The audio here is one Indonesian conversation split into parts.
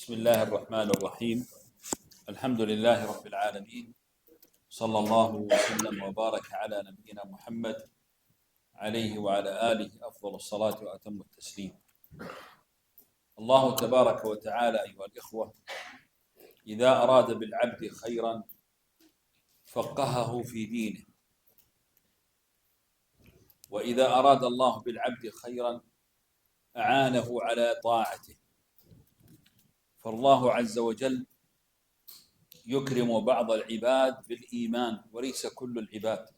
بسم الله الرحمن الرحيم. الحمد لله رب العالمين، صلى الله وسلم وبارك على نبينا محمد عليه وعلى آله أفضل الصلاة وأتم التسليم. الله تبارك وتعالى أيها الإخوة إذا أراد بالعبد خيرا فقهه في دينه، وإذا أراد الله بالعبد خيرا أعانه على طاعته. فالله عز وجل يكرم بعض العباد بالإيمان وليس كل العباد،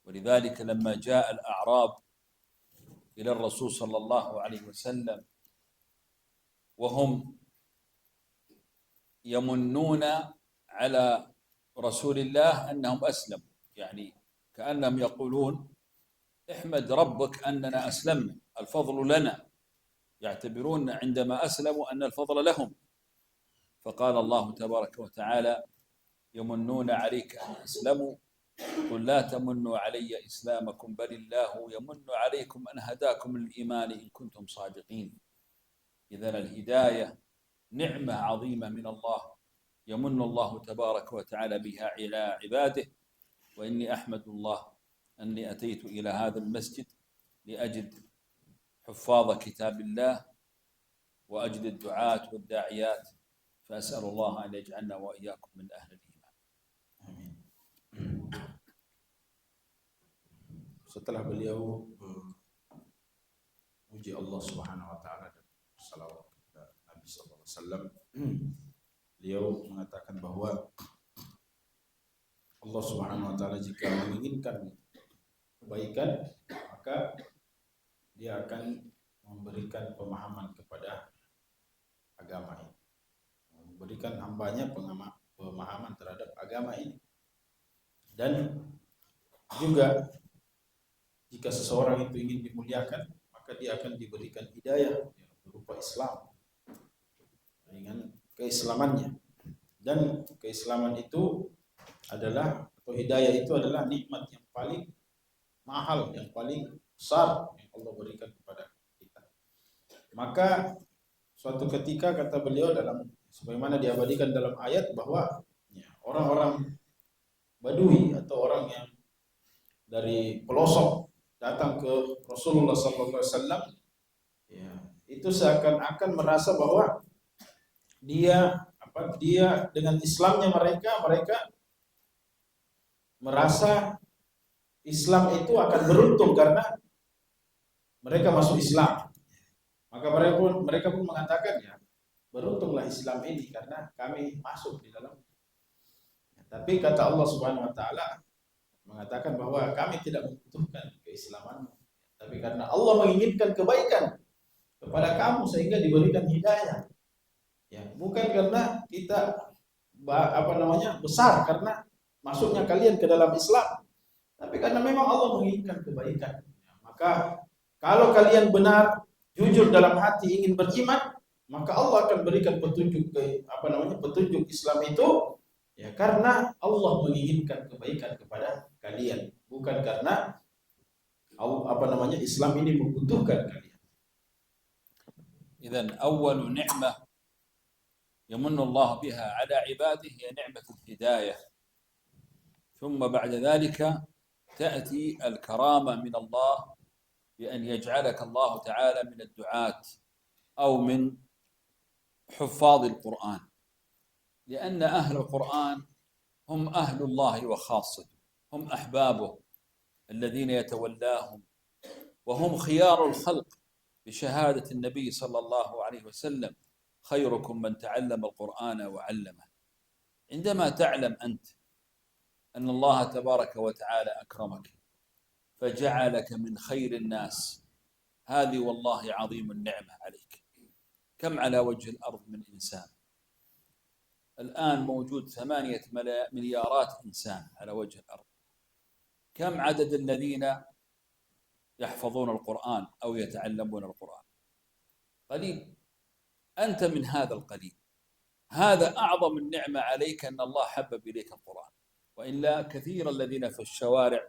ولذلك لما جاء الأعراب إلى الرسول صلى الله عليه وسلم وهم يمنون على رسول الله أنهم أسلموا، يعني كأنهم يقولون احمد ربك أننا أسلمنا، الفضل لنا، يعتبرون عندما أسلموا أن الفضل لهم. فقال الله تبارك وتعالى يمنون عليك أن أسلموا قل لا تمنوا علي إسلامكم بل الله يمن عليكم أن هداكم للإيمان إن كنتم صادقين. إذن الهداية نعمة عظيمة من الله يمن الله تبارك وتعالى بها على عباده. وإني أحمد الله أني أتيت إلى هذا المسجد لأجد حفاظ كتاب الله وأجد الدعاة والداعيات، فأسأل الله أن يجعلنا وإياكم من أهل الإيمان. Amin. Setelah beliau memuji Allah Subhanahu wa taala dan salawat kepada Nabi sallallahu alaihi wasallam, beliau mengatakan bahwa Allah Subhanahu wa taala jika menginginkan kebaikan, maka Dia akan memberikan pemahaman kepada agama ini, memberikan hambanya pemahaman terhadap agama ini. Dan juga jika seseorang itu ingin dimuliakan, maka dia akan diberikan hidayah berupa Islam dengan keislamannya. Dan keislaman itu adalah, atau hidayah itu adalah nikmat yang paling mahal, yang paling besar yang Allah berikan kepada kita. Maka suatu ketika kata beliau, dalam sebagaimana diabadikan dalam ayat, bahwa orang-orang Badui atau orang yang dari pelosok datang ke Rasulullah SAW, itu seakan-akan merasa bahwa dia dengan Islamnya mereka merasa Islam itu akan beruntung karena mereka masuk Islam. Maka mereka pun mengatakan, ya beruntunglah Islam ini karena kami masuk di dalam. Tapi kata Allah Subhanahu wa taala mengatakan bahwa kami tidak membutuhkan keislamanmu, tapi karena Allah menginginkan kebaikan kepada kamu sehingga diberikan hidayah. Ya, bukan karena kita besar karena masuknya kalian ke dalam Islam, tapi karena memang Allah menginginkan kebaikan. Ya, maka kalau kalian benar jujur dalam hati ingin beriman, maka Allah akan berikan petunjuk petunjuk Islam itu, ya karena Allah menginginkan kebaikan kepada kalian, bukan karena Islam ini membutuhkan kalian. إذن أول نعمة يمن الله بها على عباده هي نعمة الهداية، ثم بعد ذلك تأتي الكرامة من الله بأن يجعلك الله تعالى من الدعاة أو من حفاظ القرآن، لأن أهل القرآن هم أهل الله وخاصته، هم أحبابه الذين يتولاهم، وهم خيار الخلق بشهادة النبي صلى الله عليه وسلم خيركم من تعلم القرآن وعلمه. عندما تعلم أنت أن الله تبارك وتعالى أكرمك فجعلك من خير الناس، هذه والله عظيم النعمة عليك. كم على وجه الأرض من إنسان؟ الآن موجود 8 مليارات إنسان على وجه الأرض. كم عدد الذين يحفظون القرآن أو يتعلمون القرآن؟ قليل. أنت من هذا القليل. هذا أعظم النعمة عليك أن الله حبب إليك القرآن، وإلا كثير الذين في الشوارع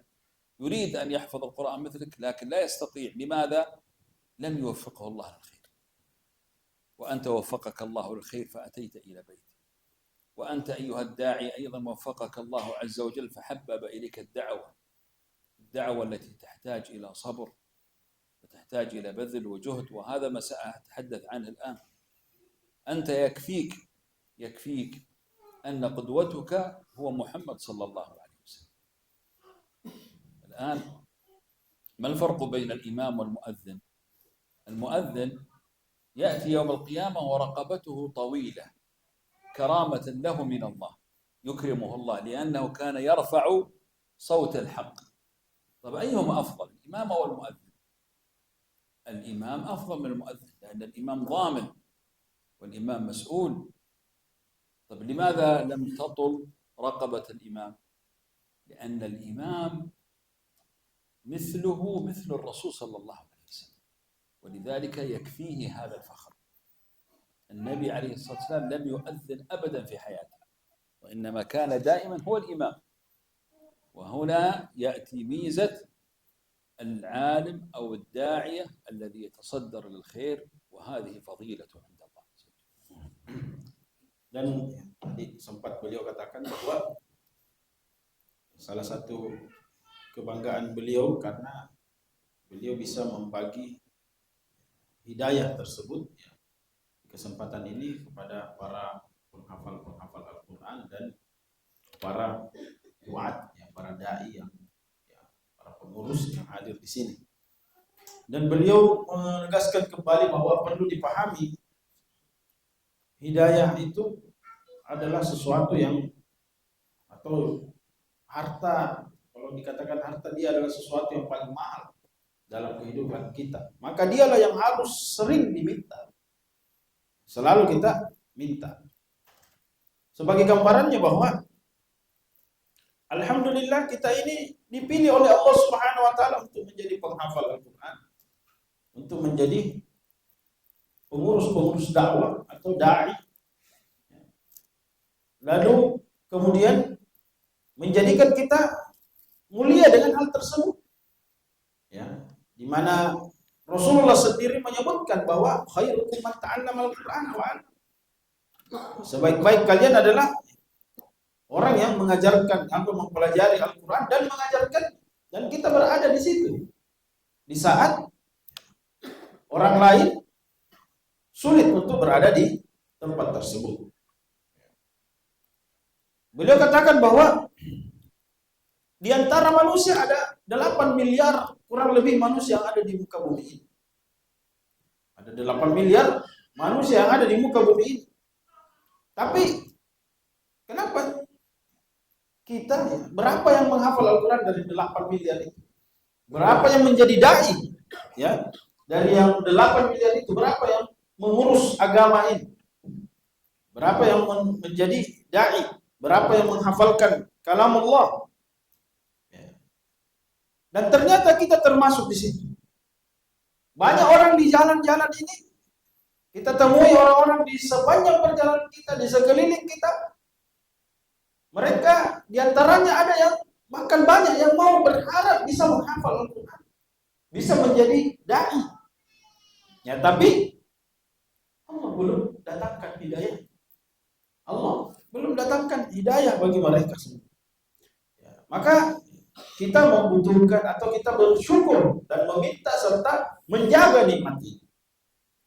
يريد أن يحفظ القرآن مثلك لكن لا يستطيع. لماذا؟ لم يوفقه الله للخير. وأنت وفقك الله للخير فأتيت إلى بيتي، وأنت أيها الداعي أيضا وفقك الله عز وجل فحبب إليك الدعوة التي تحتاج إلى صبر وتحتاج إلى بذل وجهد، وهذا ما سأتحدث عنه الآن. أنت يكفيك أن قدوتك هو محمد صلى الله عليه وسلم. الآن ما الفرق بين الإمام والمؤذن؟ المؤذن يأتي يوم القيامة ورقبته طويلة كرامة له من الله، يكرمه الله لأنه كان يرفع صوت الحق. طب أيهما أفضل، الإمام أو المؤذن؟ الإمام أفضل من المؤذن، لأن الإمام ضامن والإمام مسؤول. طب لماذا لم تطل رقبة الإمام؟ لأن الإمام مثله مثل الرسول صلى الله عليه وسلم، ولذلك يكفيه هذا الفخر. النبي عليه الصلاة والسلام لم يؤذن أبدا في حياته، وإنما كان دائما هو الإمام. وهنا يأتي ميزة العالم أو الداعية الذي يتصدر للخير، وهذه فضيلة عند الله. Dan tadi sempat beliau katakan bahwa salah satu kebanggaan beliau karena beliau bisa membagi hidayah tersebut ya, kesempatan ini kepada para penghafal Al-Quran dan para duat, ya, para dai yang ya, para pengurus yang hadir di sini. Dan beliau menegaskan kembali bahwa perlu dipahami hidayah itu adalah sesuatu yang, atau harta, kalau dikatakan harta, dia adalah sesuatu yang paling mahal dalam kehidupan kita. Maka dialah yang harus sering diminta, selalu kita minta. Sebagai gambarannya bahwa alhamdulillah kita ini dipilih oleh Allah Subhanahu wa taala untuk menjadi penghafal Al-Qur'an, untuk menjadi pengurus dakwah atau dai. Lalu kemudian menjadikan kita mulia dengan hal tersebut. Ya, di mana Rasulullah sendiri menyebutkan bahwa khairukum man ta'allama al-Qur'an wa 'allama. Sebaik-baik kalian adalah orang yang mengajarkan atau mempelajari Al-Qur'an dan mengajarkan, dan kita berada di situ di saat orang lain sulit untuk berada di tempat tersebut. Beliau katakan bahwa di antara manusia ada 8 miliar kurang lebih manusia yang ada di muka bumi ini. Ada 8 miliar manusia yang ada di muka bumi ini. Tapi kenapa kita, berapa yang menghafal Al-Quran dari 8 miliar itu? Berapa yang menjadi dai? Ya, dari yang 8 miliar itu berapa yang mengurus agama ini? Berapa yang menjadi dai? Berapa yang menghafalkan kalam Allah? Dan ternyata kita termasuk di situ. Banyak orang di jalan-jalan ini, kita temui orang-orang di sepanjang perjalanan kita, di sekeliling kita. Mereka diantaranya ada yang, bahkan banyak yang mau berharap bisa menghafal Al-Quran, bisa menjadi dai. Ya, tapi Allah belum datangkan hidayah. Allah belum datangkan hidayah bagi mereka semua. Ya, maka kita membutuhkan atau kita bersyukur dan meminta serta menjaga nikmat ini.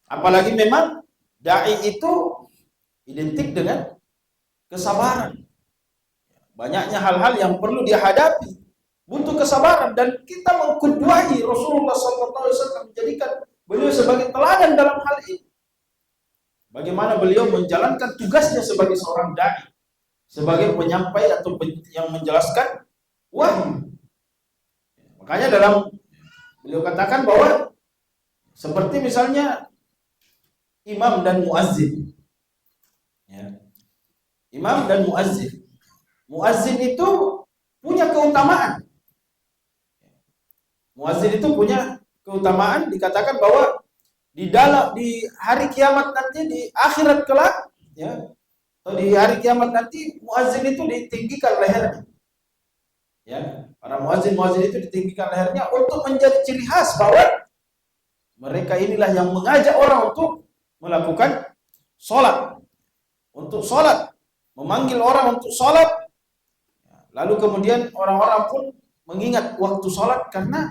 Apalagi memang dai itu identik dengan kesabaran. Banyaknya hal-hal yang perlu dihadapi, butuh kesabaran, dan kita mengkuduai Rasulullah SAW, menjadikan beliau sebagai teladan dalam hal ini. Bagaimana beliau menjalankan tugasnya sebagai seorang dai, sebagai penyampai atau yang menjelaskan wahyu. Makanya beliau katakan bahwa seperti misalnya imam dan muazzin. Ya. Imam dan muazzin. Muazzin itu punya keutamaan. Muazzin itu punya keutamaan, dikatakan bahwa di hari kiamat nanti, di akhirat kelak, ya, atau di hari kiamat nanti, muazzin itu ditinggikan lehernya. Ya, para muazzin itu ditinggikan lehernya untuk menjadi ciri khas bahwa mereka inilah yang mengajak orang untuk melakukan sholat, memanggil orang untuk sholat. Lalu kemudian orang-orang pun mengingat waktu sholat karena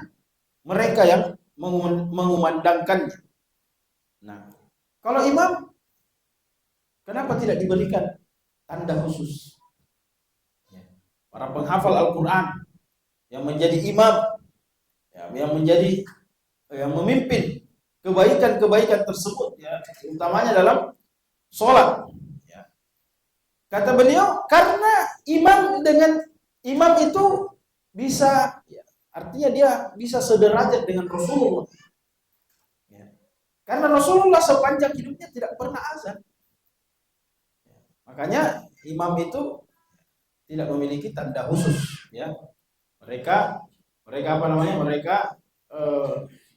mereka yang mengumandangkannya. Nah, kalau imam, kenapa tidak diberikan tanda khusus? Para penghafal Al-Quran yang menjadi imam, yang menjadi yang memimpin kebaikan-kebaikan tersebut, utamanya dalam sholat. Kata beliau, karena imam itu bisa, artinya dia bisa sederajat dengan Rasulullah. Karena Rasulullah sepanjang hidupnya tidak pernah azan. Makanya imam itu tidak memiliki tanda khusus, Mereka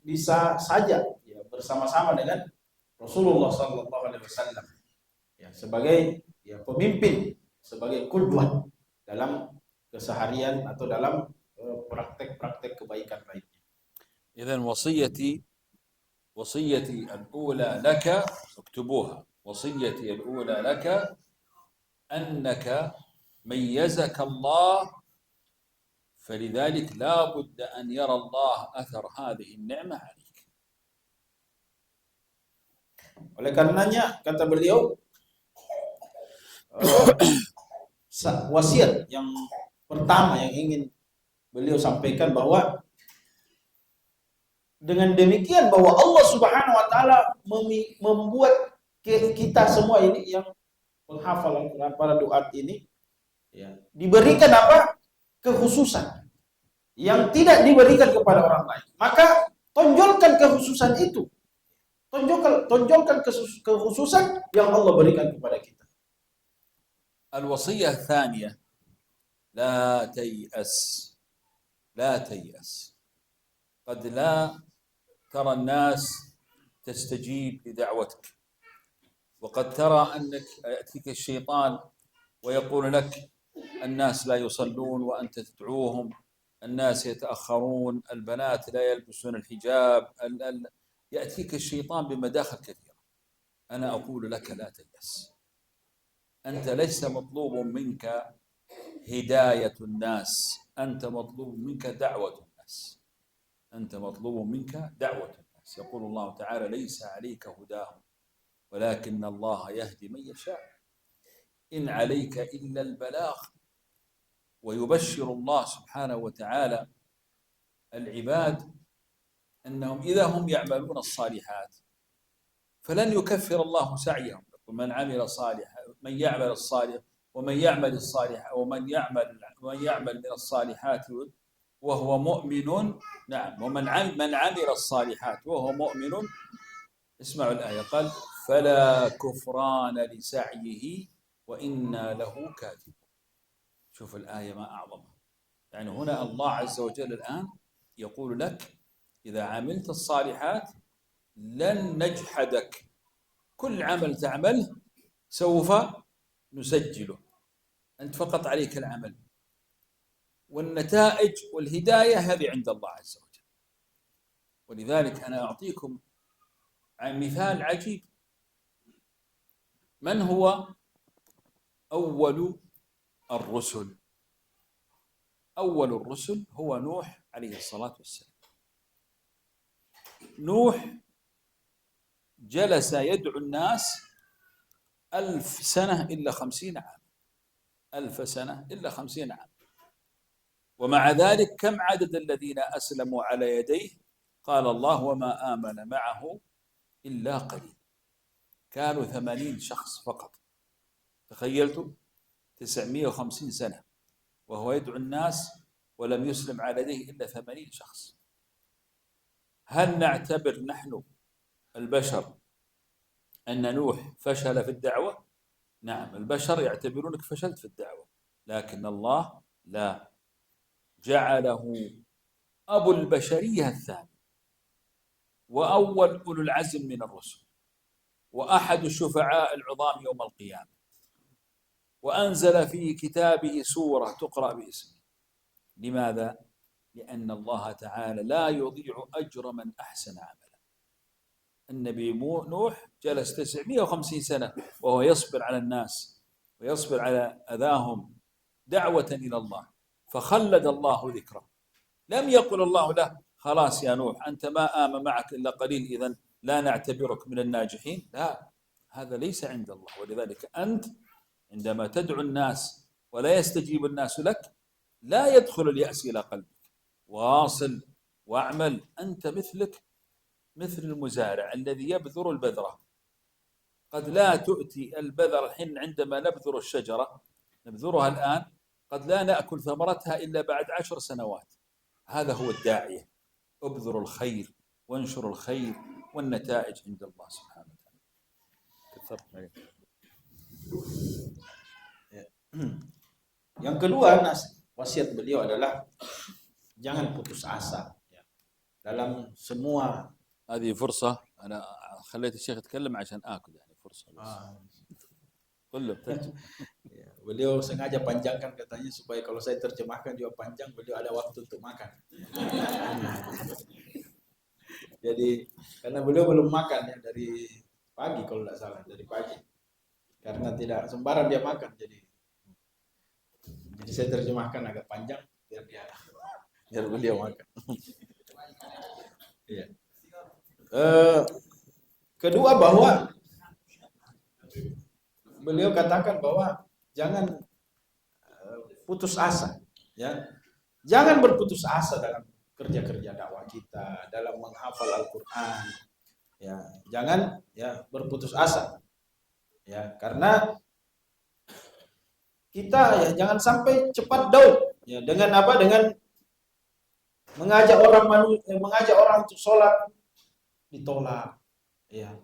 bisa saja bersama-sama dengan Rasulullah SAW, sebagai pemimpin, sebagai qudwah dalam keseharian atau dalam praktek-praktek kebaikan lainnya. إذن وصيتي الأولى لك، اكتبوها، وصيتي الأولى لك أنك ميزك الله، فلذلك لا بد أن يرى الله أثر هذه النعمة عليك. Oleh karenanya, kata beliau, wasiat yang pertama yang ingin beliau sampaikan bahwa dengan demikian bahwa Allah Subhanahu wa taala membuat kita semua ini yang menghafal Al-Quran, para duat ini, diberikan apa? Kekhususan yang tidak diberikan kepada orang lain. Maka tonjolkan kekhususan itu. Tonjolkan kekhususan yang Allah berikan kepada kita. الوصية الثانية: لا تيأس، لا تيأس. قد لا ترى الناس تستجيب لدعوتك، وقد ترى أنك يأتيك الشيطان ويقول لك الناس لا يصلون وأنت تدعوهم، الناس يتأخرون، البنات لا يلبسون الحجاب، يأتيك الشيطان بمداخل كثيرة. أنا أقول لك لا تيأس. أنت ليس مطلوب منك هداية الناس، أنت مطلوب منك دعوة الناس، أنت مطلوب منك دعوة الناس. يقول الله تعالى: ليس عليك هداهم ولكن الله يهدي من يشاء، إن عليك إلا البلاغ. ويبشر الله سبحانه وتعالى العباد أنهم إذا هم يعملون الصالحات فلن يكفر الله سعيهم. من عمل صالحا، من يعمل الصالح، ومن يعمل الصالح، ومن يعمل من الصالحات وهو مؤمن. نعم، ومن عمل الصالحات وهو مؤمن. اسمعوا الآية، قال: فلا كفران لسعيه وإنا له كاتبون. شوف الآية ما أعظمها. يعني هنا الله عز وجل الآن يقول لك: إذا عملت الصالحات لن نجحدك، كل عمل تعمله سوف نسجله، أنت فقط عليك العمل، والنتائج والهداية هذه عند الله عز وجل. ولذلك أنا أعطيكم مثال عجيب. من هو أول الرسل؟ أول الرسل هو نوح عليه الصلاة والسلام. نوح جلس يدعو الناس 1000 سنة إلا 50 عام، 1000 سنة إلا 50 عام. ومع ذلك كم عدد الذين أسلموا على يديه؟ قال الله: وما آمن معه إلا قليل. كانوا 80 شخص فقط. تخيلتوا 950 سنة وهو يدعو الناس ولم يسلم على يديه إلا 80 شخص. هل نعتبر نحن البشر أن نوح فشل في الدعوة؟ نعم، البشر يعتبرونك فشلت في الدعوة، لكن الله لا، جعله أبو البشرية الثاني، وأول أولو العزم من الرسل، وأحد الشفعاء العظام يوم القيامة، وأنزل في كتابه سورة تقرأ باسمه. لماذا؟ لأن الله تعالى لا يضيع أجر من أحسن عملا. النبي نوح جلس 950 سنة وهو يصبر على الناس ويصبر على أذاهم دعوة إلى الله، فخلد الله ذكره. لم يقل الله له خلاص يا نوح أنت ما آمن معك إلا قليل إذن لا نعتبرك من الناجحين. لا، هذا ليس عند الله. ولذلك أنت عندما تدعو الناس ولا يستجيب الناس لك لا يدخل اليأس إلى قلبك، واصل واعمل. أنت مثل المزارع الذي يبذر البذرة، قد لا تؤتي البذر الحين عندما نبذر الشجرة نبذرها الآن قد لا نأكل ثمرتها إلا بعد 10 سنوات. هذا هو الداعية، ابذروا الخير وانشروا الخير والنتائج عند الله سبحانه وتعالى. كثرت. Yang kedua, wasiat beliau adalah jangan putus asa dalam semua. هذه فرصة، أنا خليت الشيخ يتكلم عشان آكل، يعني فرصة بس. قل له Beliau sengaja panjangkan katanya supaya kalau saya terjemahkan juga panjang, beliau ada waktu untuk makan. Jadi karena beliau belum makan ya dari pagi kalau tidak salah, dari pagi. Karena tidak sembarang dia makan, jadi saya terjemahkan agak panjang biar beliau makan. Iya. Kedua, bahwa beliau katakan bahwa jangan putus asa, ya. Jangan berputus asa dalam kerja-kerja dakwah kita, dalam menghafal Al-Qur'an. Ya, jangan ya berputus asa. Ya, karena kita ya jangan sampai cepat down ya dengan apa? Dengan mengajak orang untuk sholat ditolak, ya.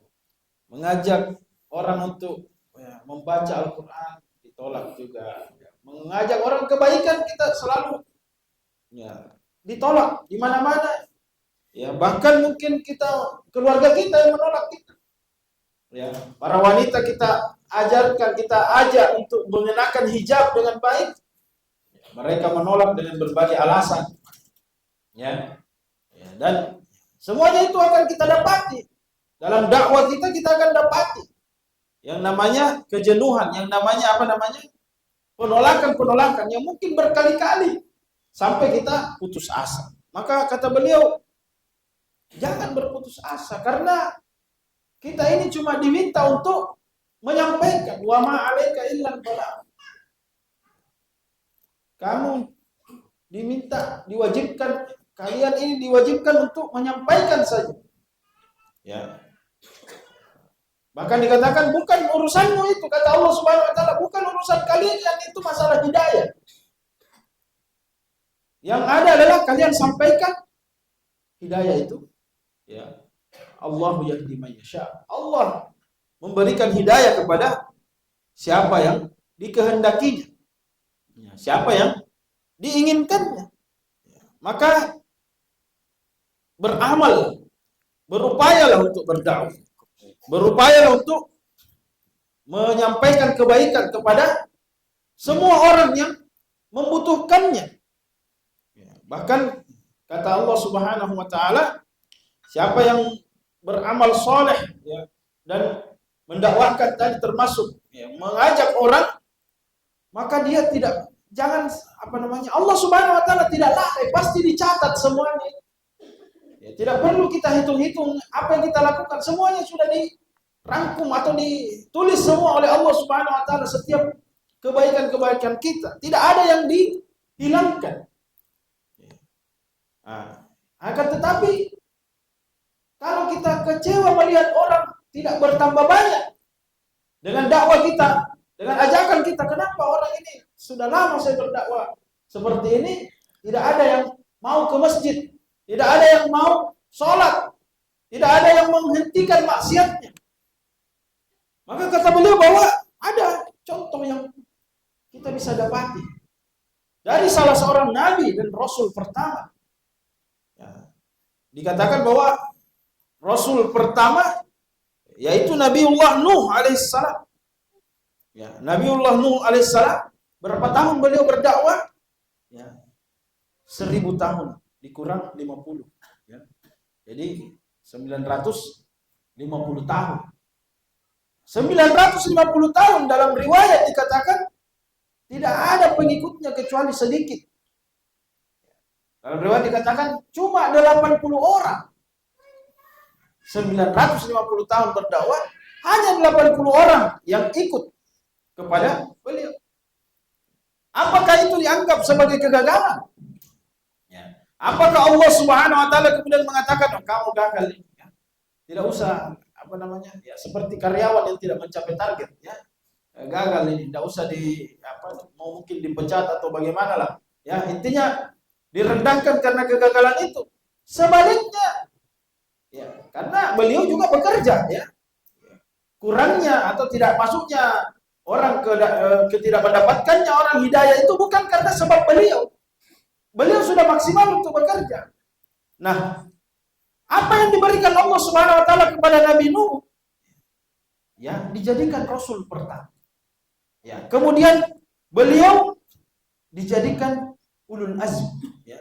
Mengajak orang untuk ya, membaca Al-Qur'an ditolak juga. Ya. Mengajak orang kebaikan kita selalu ya ditolak di mana-mana. Ya, bahkan mungkin keluarga kita yang menolak kita. Ya, para wanita kita ajarkan, kita ajak untuk mengenakan hijab dengan baik. Mereka menolak dengan berbagai alasan. Ya. Ya, dan semuanya itu akan kita dapati. Dalam dakwah kita akan dapati yang namanya kejenuhan, yang namanya penolakan yang mungkin berkali-kali sampai kita putus asa. Maka kata beliau, jangan berputus asa karena kita ini cuma diminta untuk menyampaikan, wa ma 'alaika illal balagh. Kamu kalian ini diwajibkan untuk menyampaikan saja. Ya. Bahkan dikatakan bukan urusanmu itu, kata Allah Subhanahu wa taala, bukan urusan kalian, yang itu masalah hidayah. Yang ada adalah kalian sampaikan hidayah itu. Ya. Allahu yahdi man yasha. Allah memberikan hidayah kepada siapa yang dikehendakinya. Ya, siapa yang diinginkannya. Ya. Maka beramal, berupayalah untuk berdakwah. Berupayalah untuk menyampaikan kebaikan kepada semua orang yang membutuhkannya. Ya, bahkan kata Allah Subhanahu wa taala, siapa yang beramal soleh ya, dan mendakwahkan tadi termasuk ya, mengajak orang, maka dia Allah Subhanahu wa taala tidak lalai, pasti dicatat semuanya. Ya, tidak perlu kita hitung-hitung apa yang kita lakukan, semuanya sudah dirangkum atau ditulis semua oleh Allah Subhanahu wa taala, setiap kebaikan-kebaikan kita, tidak ada yang dihilangkan. Akan tetapi kalau kita kecewa melihat orang tidak bertambah banyak dengan dakwah kita, dengan ajakan kita, kenapa orang ini sudah lama saya berdakwah seperti ini, tidak ada yang mau ke masjid, tidak ada yang mau sholat, tidak ada yang menghentikan maksiatnya. Maka kata beliau bahwa ada contoh yang kita bisa dapati dari salah seorang nabi dan rasul pertama. Ya. Dikatakan bahwa rasul pertama yaitu Nabiullah Nuh alaihissalam. Ya, Nabiullah Nuh alaihissalam, berapa tahun beliau berdakwah? Ya, 1000 tahun dikurang 50. Ya. Jadi 950 50 tahun. 950 tahun dalam riwayat dikatakan tidak ada pengikutnya kecuali sedikit. Dalam riwayat dikatakan cuma 80 orang. 950 tahun berdakwah, hanya 80 orang yang ikut kepada beliau. Apakah itu dianggap sebagai kegagalan? Ya. Apakah Allah Subhanahu wa taala kemudian mengatakan, oh, kamu gagal? Ya. Tidak usah ya, seperti karyawan yang tidak mencapai target, ya. Gagal ini, tidak usah mau mungkin dipecat atau bagaimana lah. Ya, intinya direndahkan karena kegagalan itu. Sebaliknya, ya, karena beliau juga bekerja, ya. Kurangnya atau tidak masuknya orang tidak mendapatkannya orang hidayah itu bukan karena sebab beliau. Beliau sudah maksimal untuk bekerja. Nah, apa yang diberikan Allah Subhanahu wa taala kepada Nabi Nuh? Ya, dijadikan rasul pertama. Ya, kemudian beliau dijadikan ulul azmi, ya.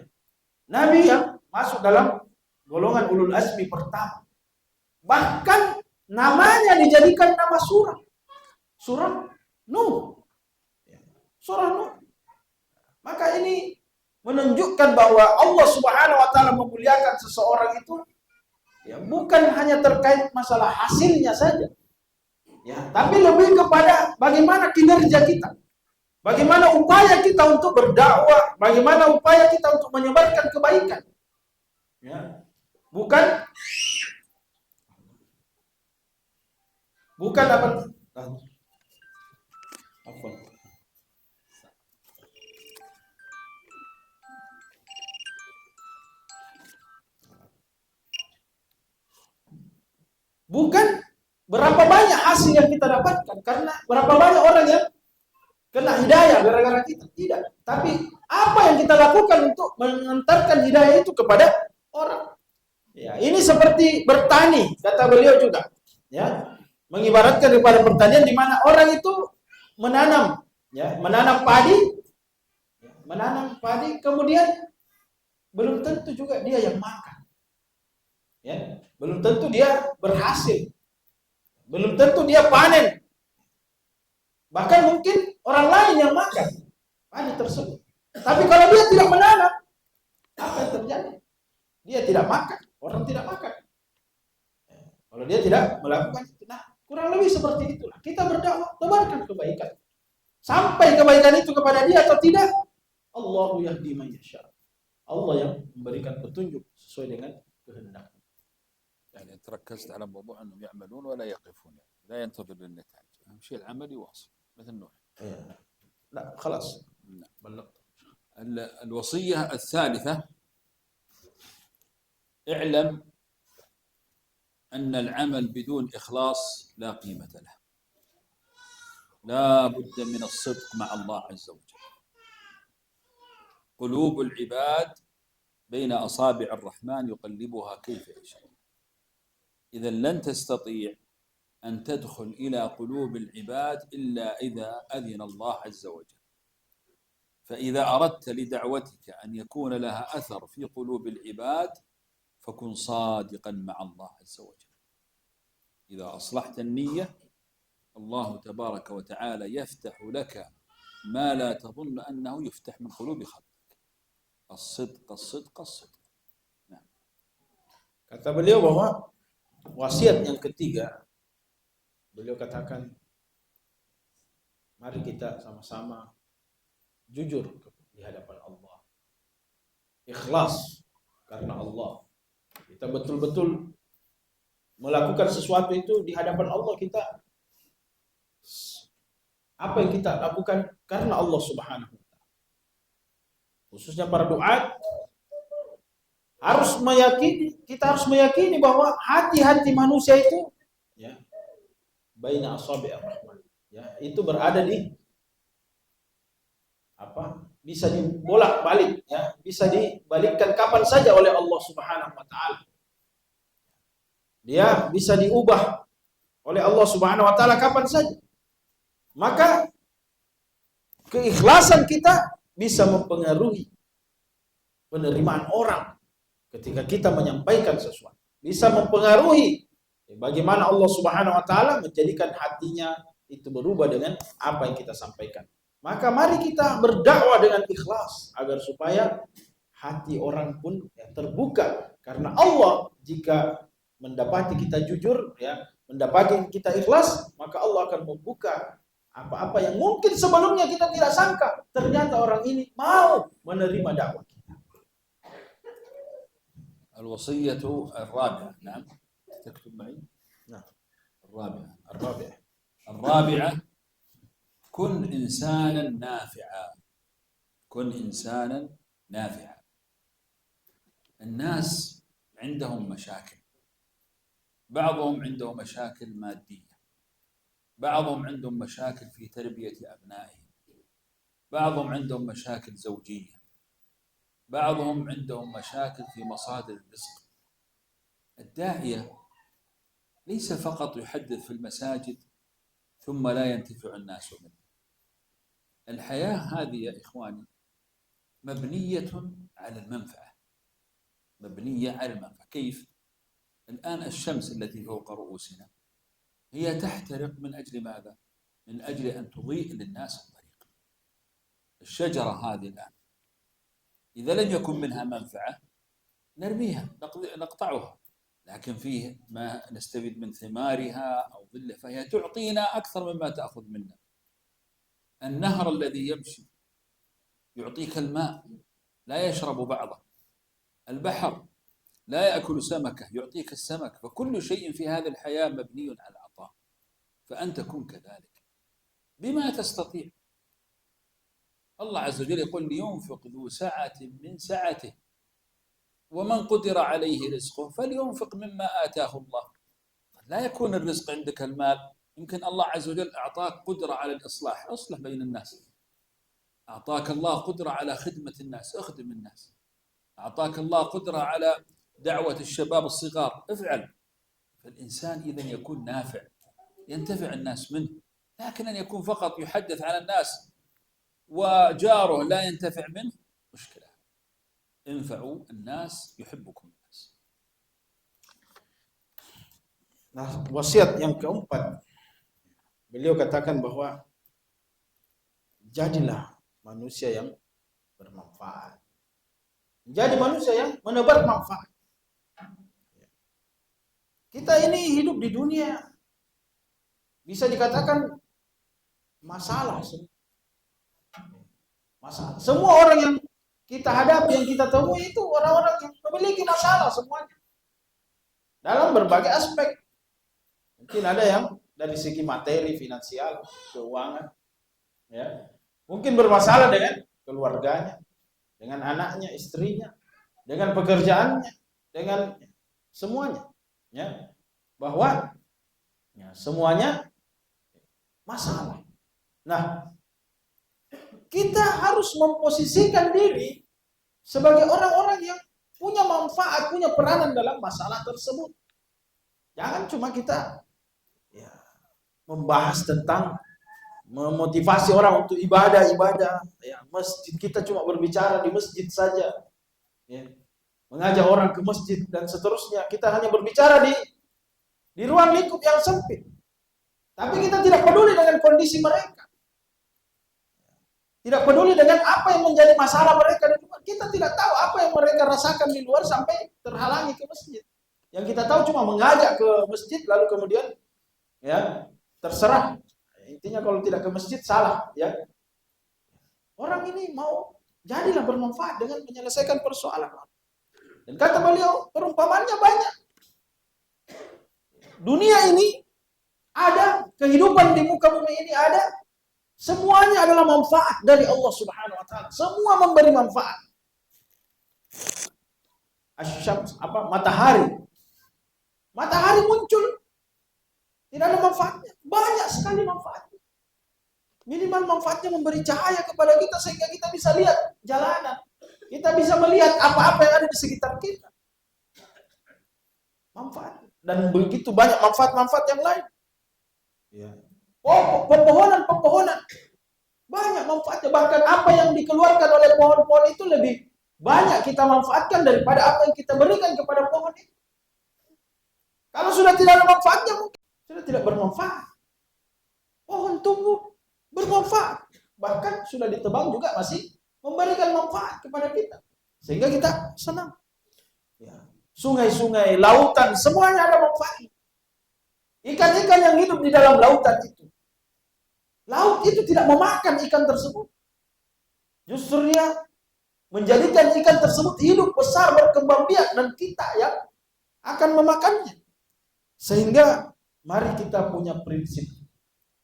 Nabi yang masuk dalam golongan ulul azmi pertama. Bahkan namanya dijadikan nama surah. Surah Nuh. Surah Nuh. Maka ini menunjukkan bahwa Allah Subhanahu wa taala memuliakan seseorang itu ya bukan hanya terkait masalah hasilnya saja. Ya, tapi lebih kepada bagaimana kinerja kita. Bagaimana upaya kita untuk berdakwah, bagaimana upaya kita untuk menyebarkan kebaikan. Ya. Bukan apa? Bukan berapa banyak hasil yang kita dapatkan, karena berapa banyak orang yang kena hidayah gara-gara kita. Tidak. Tapi apa yang kita lakukan untuk mengantarkan hidayah itu kepada orang. Ya, ini seperti bertani, kata beliau juga. Ya, mengibaratkan daripada pertanian di mana orang itu menanam, ya, menanam padi, kemudian belum tentu juga dia yang makan. Ya, belum tentu dia berhasil. Belum tentu dia panen. Bahkan mungkin orang lain yang makan padi tersebut. Tapi kalau dia tidak menanam, apa yang terjadi? Dia tidak makan, orang tidak makan. Kalau dia tidak melakukan itu, nah kurang lebih seperti itulah. Kita berdakwah, tebarkan kebaikan. Sampai kebaikan itu kepada dia atau tidak, Allahu yahdi man yasha. Allah yang memberikan petunjuk sesuai dengan kehendaknya. يعني تركزت على موضوع انهم يعملون ولا يقفون، لا ينتظر النتائج، اهم شيء العمل يواصل مثل نوح. لا خلاص بلغت. الوصية الثالثة: اعلم أن العمل بدون إخلاص لا قيمة له. لا بد من الصدق مع الله عز وجل. قلوب العباد بين أصابع الرحمن يقلبها كيف يشاء. إذا لن تستطيع أن تدخل إلى قلوب العباد إلا إذا أذن الله عز وجل. فإذا أردت لدعوتك أن يكون لها أثر في قلوب العباد فكن صادقا مع الله عز وجل. إذا أصلحت النية الله تبارك وتعالى يفتح لك ما لا تظن أنه يفتح من قلوب خلقك. الصدق الصدق الصدق. نعم. Kata beliau bahwa wasiat yang ketiga, beliau katakan, mari kita sama-sama jujur di hadapan Allah. Ikhlas karena Allah. Kita betul-betul melakukan sesuatu itu di hadapan Allah. Kita apa yang kita lakukan karena Allah Subhanahu wa taala. Khususnya para duat kita harus meyakini bahwa hati-hati manusia itu ya baina asabi' ar-rahman. Ya, itu berada di bisa dibolak-balik, ya, bisa dibalikkan kapan saja oleh Allah Subhanahu wa taala. Dia bisa diubah oleh Allah Subhanahu wa taala kapan saja. Maka keikhlasan kita bisa mempengaruhi penerimaan orang ketika kita menyampaikan sesuatu. Bisa mempengaruhi Bagaimana Allah Subhanahu wa taala menjadikan hatinya itu berubah dengan apa yang kita sampaikan. Maka mari kita berdakwah dengan ikhlas agar supaya hati orang pun terbuka, karena Allah jika mendapati kita jujur, mendapati kita ikhlas, maka Allah akan membuka apa-apa yang mungkin sebelumnya kita tidak sangka. Ternyata orang ini mau menerima dakwah kita. Al-wasiyatu ar-rabi'ah. Naam. تكتب معي. نعم. الرابعة كن إنسانا نافعا. كن إنسانا نافعا. الناس عندهم مشاكل، بعضهم عنده مشاكل مادية، بعضهم عندهم مشاكل في تربية أبنائهم، بعضهم عندهم مشاكل زوجية، بعضهم عندهم مشاكل في مصادر الرزق. الداعية ليس فقط يحدث في المساجد ثم لا ينتفع الناس منه. الحياة هذه يا إخواني مبنية على المنفعة، مبنية على المنفعة. كيف؟ الآن الشمس التي فوق رؤوسنا هي تحترق من أجل ماذا؟ من أجل أن تضيء للناس الطريق. الشجرة هذه الآن إذا لم يكن منها منفعة نرميها، نقطعها، لكن فيه ما نستفيد من ثمارها أو ظلها، فهي تعطينا أكثر مما تأخذ منا. النهر الذي يمشي يعطيك الماء لا يشرب بعضه، البحر لا يأكل سمكة يعطيك السمك، فكل شيء في هذه الحياة مبني على العطاء. فأنت كن كذلك بما تستطيع. الله عز وجل يقول لينفق ذو سعة من سعته ومن قدر عليه رزقه فلينفق مما آتاه الله. لا يكون الرزق عندك المال، يمكن الله عز وجل أعطاك قدرة على الإصلاح، أصلح بين الناس. أعطاك الله قدرة على خدمة الناس، أخدم الناس. أعطاك الله قدرة على دعوة الشباب الصغار، افعل. فالإنسان إذن يكون نافع، ينتفع الناس منه. لكن أن يكون فقط يحدث على الناس وجاره لا ينتفع منه مشكلة. انفعوا الناس يحبكم الناس. Nah, wasiat yang keempat, beliau katakan bahwa jadilah manusia yang bermanfaat. Jadi manusia yang menebar manfaat. Kita ini hidup di dunia bisa dikatakan masalah. Semua orang yang kita hadapi, yang kita temui itu orang-orang yang memiliki masalah semuanya. Dalam berbagai aspek. Mungkin ada yang dari segi materi, finansial, keuangan. Mungkin bermasalah dengan keluarganya, dengan anaknya, istrinya, dengan pekerjaannya, dengan semuanya. Bahwa semuanya masalah. Nah, kita harus memposisikan diri sebagai orang-orang yang punya manfaat, punya peranan dalam masalah tersebut. Jangan cuma kita membahas tentang memotivasi orang untuk ibadah. Masjid kita cuma berbicara di masjid saja. Mengajak orang ke masjid dan seterusnya. Kita hanya berbicara di ruang lingkup yang sempit. Tapi kita tidak peduli dengan kondisi mereka. Tidak peduli dengan apa yang menjadi masalah mereka di luar. Kita tidak tahu apa yang mereka rasakan di luar sampai terhalangi ke masjid. Yang kita tahu cuma mengajak ke masjid lalu kemudian terserah. Intinya kalau tidak ke masjid salah. Orang ini mau jadilah bermanfaat dengan menyelesaikan persoalan. Dan kata beliau perumpamannya banyak. Dunia ini ada, kehidupan di muka bumi ini ada. Semuanya adalah manfaat dari Allah Subhanahu wa taala. Semua memberi manfaat. Asyams, matahari. Matahari muncul tidak ada manfaatnya. Banyak sekali manfaatnya. Minimal manfaatnya memberi cahaya kepada kita sehingga kita bisa lihat jalanan. Kita bisa melihat apa-apa yang ada di sekitar kita. Manfaat. Dan begitu banyak manfaat-manfaat yang lain. Pepohonan. Banyak manfaatnya. Bahkan apa yang dikeluarkan oleh pohon-pohon itu lebih banyak kita manfaatkan daripada apa yang kita berikan kepada pohon itu. Kalau sudah tidak ada manfaatnya, mungkin sudah tidak bermanfaat. Pohon tumbuh bermanfaat, bahkan sudah ditebang juga masih memberikan manfaat kepada kita, sehingga kita senang. Ya. Sungai-sungai, lautan, semuanya ada manfaat. Ikan-ikan yang hidup di dalam lautan itu, laut itu tidak memakan ikan tersebut. Justru dia menjadikan ikan tersebut hidup besar, berkembang biak, dan kita yang akan memakannya. Sehingga mari kita punya prinsip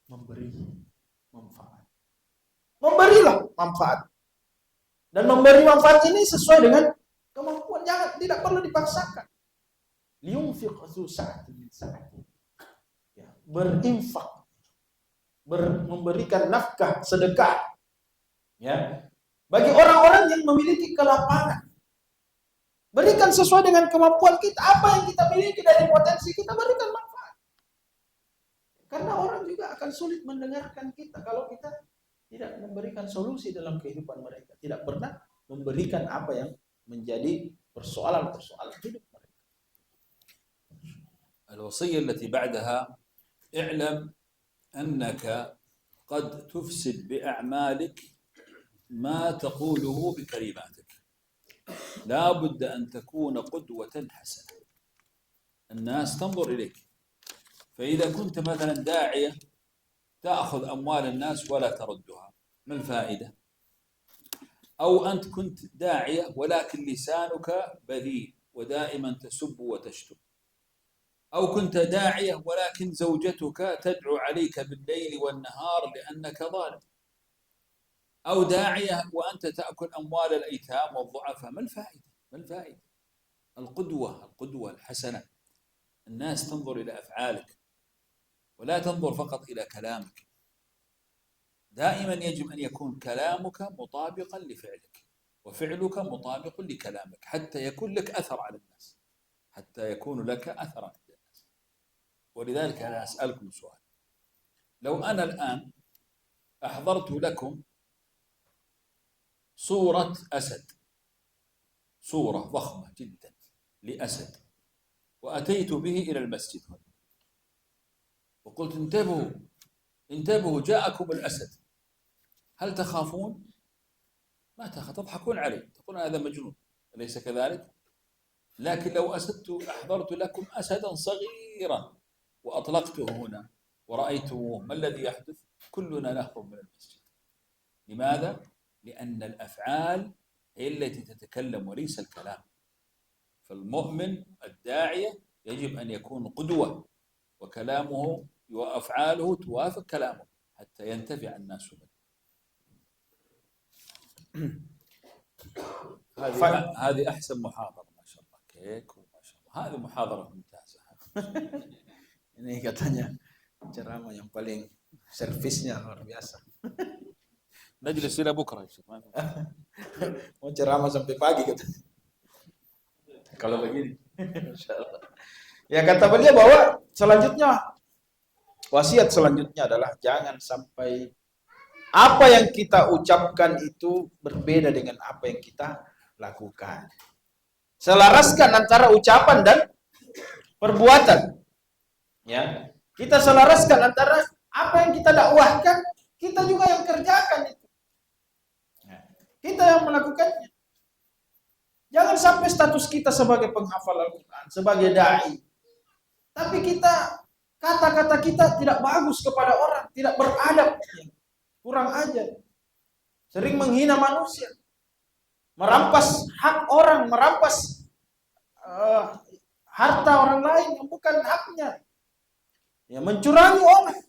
memberi manfaat. Memberilah manfaat. Dan memberi manfaat ini sesuai dengan kemampuan, tidak perlu dipaksakan. Liyunfiq dzu sa'atin min sa'atihi. Ya, berinfak, memberikan nafkah, sedekah. Ya. Bagi orang-orang yang memiliki kelapangan, berikan sesuai dengan kemampuan kita. Apa yang kita miliki dari potensi kita, berikan manfaat. Karena orang juga akan sulit mendengarkan kita kalau kita tidak memberikan solusi dalam kehidupan mereka, tidak pernah memberikan apa yang menjadi persoalan-persoalan hidup mereka. الوصية التي بعدها اعلم أنك قد تفسد بأعمالك ما تقوله بكلماتك. لا بد أن تكون قدوة حسنة، الناس تنظر إليك. فإذا كنت مثلا داعية تأخذ أموال الناس ولا تردها، ما الفائدة؟ أو أنت كنت داعية ولكن لسانك بذيء ودائما تسب وتشتم، أو كنت داعية ولكن زوجتك تدعو عليك بالليل والنهار لأنك ظالم، أو داعية وأنت تأكل أموال الأيتام والضعفاء، ما الفائدة؟ ما الفائدة؟ القدوة الحسنة، الناس تنظر إلى أفعالك ولا تنظر فقط إلى كلامك. دائما يجب أن يكون كلامك مطابقا لفعلك وفعلك مطابق لكلامك حتى يكون لك أثر على الناس، حتى يكون لك أثر عند الناس. ولذلك أنا أسألكم سؤال: لو أنا الآن أحضرت لكم صورة أسد، صورة ضخمة جدا لأسد، وأتيت به إلى المسجد هنا وقلت انتبهوا جاءكم الأسد، هل تخافون؟ ما تضحكون علي، تقولون هذا مجنون، أليس كذلك؟ لكن لو أحضرت لكم أسدا صغيرا وأطلقته هنا ورأيتموه، ما الذي يحدث؟ كلنا نهرب من المسجد. لماذا؟ لأن الأفعال هي التي تتكلم وليس الكلام. فالمؤمن الداعية يجب أن يكون قدوة، وكلامه وأفعاله توافق كلامه حتى ينتفع الناس منه. هذه أحسن محاضرة ما شاء الله، كيك وما شاء الله، هذه محاضرة ممتازة. Ini katanya ceramah yang paling servisnya luar biasa. نجلس إلى بكرة يا شيخ. Mau ceramah sampai pagi katanya. Kalau begini, insyaallah. Ya, kata beliau bahwa selanjutnya, wasiat selanjutnya adalah jangan sampai apa yang kita ucapkan itu berbeda dengan apa yang kita lakukan. Selaraskan antara ucapan dan perbuatan. Ya, kita selaraskan antara apa yang kita dakwahkan, kita juga yang kerjakan itu. Kita yang melakukannya. Jangan sampai status kita sebagai penghafal Al-Quran, sebagai dai, tapi kata-kata kita tidak bagus kepada orang, tidak beradab, kurang ajar, sering menghina manusia, merampas hak orang, merampas harta orang lain yang bukan haknya, ya, mencurangi orang.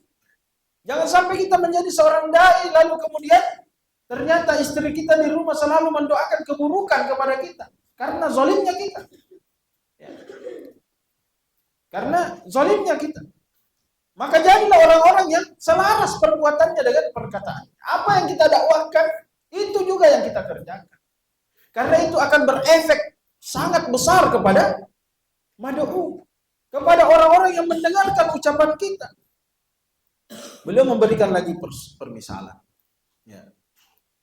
Jangan sampai kita menjadi seorang dai lalu kemudian ternyata istri kita di rumah selalu mendoakan keburukan kepada kita karena zalimnya kita. Ya. Karena zalimnya kita. Maka jadilah orang-orang yang selaras perbuatannya dengan perkataan. Apa yang kita dakwahkan, itu juga yang kita kerjakan. Karena itu akan berefek sangat besar kepada mad'u, kepada orang-orang yang mendengarkan ucapan kita. Beliau memberikan lagi permisalan. Ya.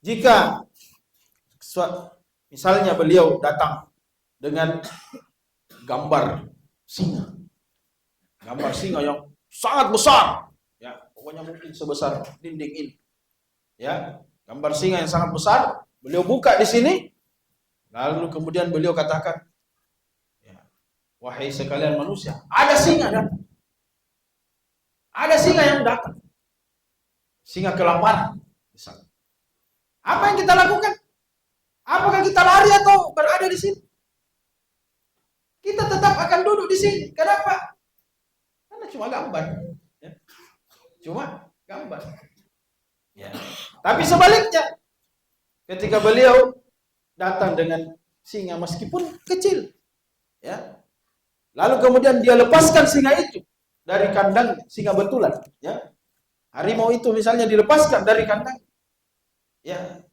Jika misalnya beliau datang dengan gambar singa, gambar singa yang sangat besar, ya pokoknya mungkin sebesar dinding ini, ya gambar singa yang sangat besar. Beliau buka di sini, lalu kemudian beliau katakan, ya, wahai sekalian manusia, ada singa datang, ada singa yang datang, singa kelaparan. Misalnya, apa yang kita lakukan? Apakah kita lari atau berada di sini? Kita tetap akan duduk di sini. Kenapa? Karena cuma gambar, ya. Cuma gambar. Ya. Tapi sebaliknya, ketika beliau datang dengan singa meskipun kecil, ya, lalu kemudian dia lepaskan singa itu dari kandang, singa betulan, ya, harimau itu misalnya dilepaskan dari kandang, ya,